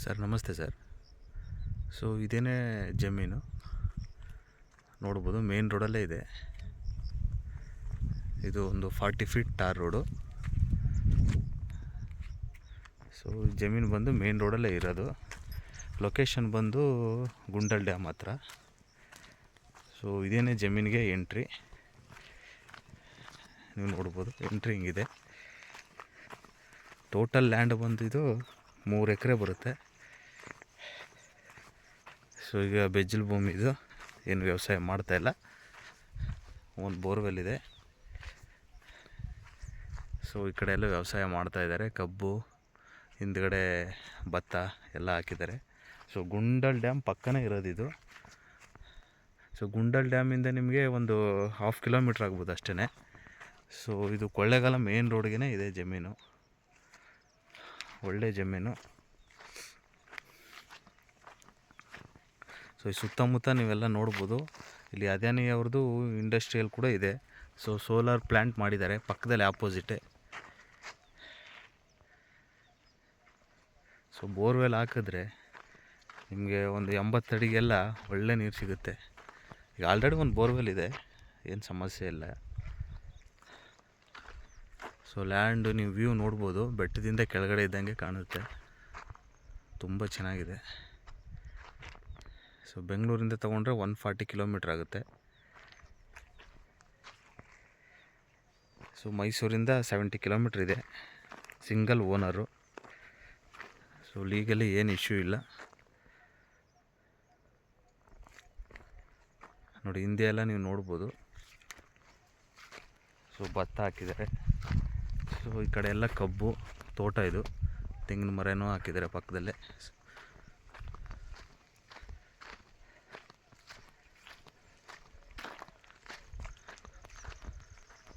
Sir ನಮಸ್ತೆ sir. So ಇದೇನೇ ಜಮೀನು ನೋಡ್ಬೋದು, ಮೇನ್ ರೋಡಲ್ಲೇ ಇದೆ. ಇದು ಒಂದು 40 ಫೀಟ್ ಟಾರ್ ರೋಡು. ಸೊ ಜಮೀನು ಬಂದು ಮೇನ್ ರೋಡಲ್ಲೇ ಇರೋದು. ಲೊಕೇಶನ್ ಬಂದು ಗುಂಡಲ್ ಡ್ಯಾಮ್ ಹತ್ರ. ಸೊ ಇದೇನೇ ಜಮೀನಿಗೆ ಎಂಟ್ರಿ. ನೀವು ನೋಡ್ಬೋದು, ಎಂಟ್ರಿ ಹಿಂಗಿದೆ. ಟೋಟಲ್ ಲ್ಯಾಂಡ್ ಬಂದು ಇದು 3 ಎಕರೆ ಬರುತ್ತೆ. ಸೊ ಈಗ ಬೆಜ್ಜಲ್ ಭೂಮಿ ಇದು, ಏನು ವ್ಯವಸಾಯ ಮಾಡ್ತಾಯಿಲ್ಲ. ಒಂದು ಬೋರ್ವೆಲ್ ಇದೆ. ಸೊ ಈ ಕಡೆ ಎಲ್ಲ ವ್ಯವಸಾಯ ಮಾಡ್ತಾಯಿದ್ದಾರೆ. ಕಬ್ಬು, ಹಿಂದ್ಗಡೆ ಭತ್ತ ಎಲ್ಲ ಹಾಕಿದ್ದಾರೆ. ಸೊ ಗುಂಡಲ್ ಡ್ಯಾಮ್ ಪಕ್ಕನೇ ಇರೋದಿದು. ಸೊ ಗುಂಡಲ್ ಡ್ಯಾಮಿಂದ ನಿಮಗೆ ಒಂದು 1/2 ಕಿಲೋಮೀಟ್ರ್ ಆಗ್ಬೋದು ಅಷ್ಟೇ. ಸೊ ಇದು ಕೊಳ್ಳೇಗಾಲ ಮೇನ್ ರೋಡ್ಗೆ ಇದೆ ಜಮೀನು. ಒಳ್ಳೆ ಜಮೀನು. ಸೊ ಈ ಸುತ್ತಮುತ್ತ ನೀವೆಲ್ಲ ನೋಡ್ಬೋದು. ಇಲ್ಲಿ ಅದಾನಿ ಅವ್ರದ್ದು ಇಂಡಸ್ಟ್ರಿಯಲ್ ಕೂಡ ಇದೆ. ಸೊ ಸೋಲಾರ್ ಪ್ಲ್ಯಾಂಟ್ ಮಾಡಿದ್ದಾರೆ ಪಕ್ಕದಲ್ಲಿ ಆಪೋಸಿಟೇ. ಸೊ ಬೋರ್ವೆಲ್ ಹಾಕಿದ್ರೆ ನಿಮಗೆ ಒಂದು 80 ಅಡಿಗೆಲ್ಲ ಒಳ್ಳೆ ನೀರು ಸಿಗುತ್ತೆ. ಈಗ ಆಲ್ರೆಡಿ ಒಂದು ಬೋರ್ವೆಲ್ ಇದೆ, ಏನು ಸಮಸ್ಯೆ ಇಲ್ಲ. ಸೊ ಲ್ಯಾಂಡು ನೀವು ವ್ಯೂ ನೋಡ್ಬೋದು, ಬೆಟ್ಟದಿಂದ ಕೆಳಗಡೆ ಇದ್ದಂಗೆ ಕಾಣುತ್ತೆ. ತುಂಬ ಚೆನ್ನಾಗಿದೆ. ಸೊ ಬೆಂಗಳೂರಿಂದ ತೊಗೊಂಡ್ರೆ 140 ಕಿಲೋಮೀಟ್ರ್ ಆಗುತ್ತೆ. ಸೊ ಮೈಸೂರಿಂದ 70 ಕಿಲೋಮೀಟ್ರ್ ಇದೆ. Single owner. ಸೊ ಲೀಗಲಿ ಏನು ಇಶ್ಯೂ ಇಲ್ಲ. ನೋಡಿ ಹಿಂದೆ ಎಲ್ಲ ನೀವು ನೋಡ್ಬೋದು. ಸೊ ಭತ್ತ ಹಾಕಿದ್ದಾರೆ. ಸೊ ಈ ಕಡೆ ಎಲ್ಲ ಕಬ್ಬು ತೋಟ, ಇದು ತೆಂಗಿನ ಮರನೂ ಹಾಕಿದ್ದಾರೆ ಪಕ್ಕದಲ್ಲೇ.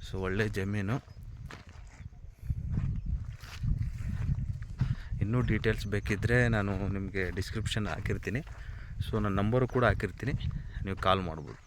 ಸೊ ಒಳ್ಳೆ ಜಮೀನು. ಇನ್ನೂ ಡೀಟೇಲ್ಸ್ ಬೇಕಿದ್ದರೆ ನಾನು ನಿಮಗೆ ಡಿಸ್ಕ್ರಿಪ್ಷನ್ ಹಾಕಿರ್ತೀನಿ. ಸೊ ನನ್ನ ನಂಬರು ಕೂಡ ಹಾಕಿರ್ತೀನಿ, ನೀವು ಕಾಲ್ ಮಾಡ್ಬೋದು.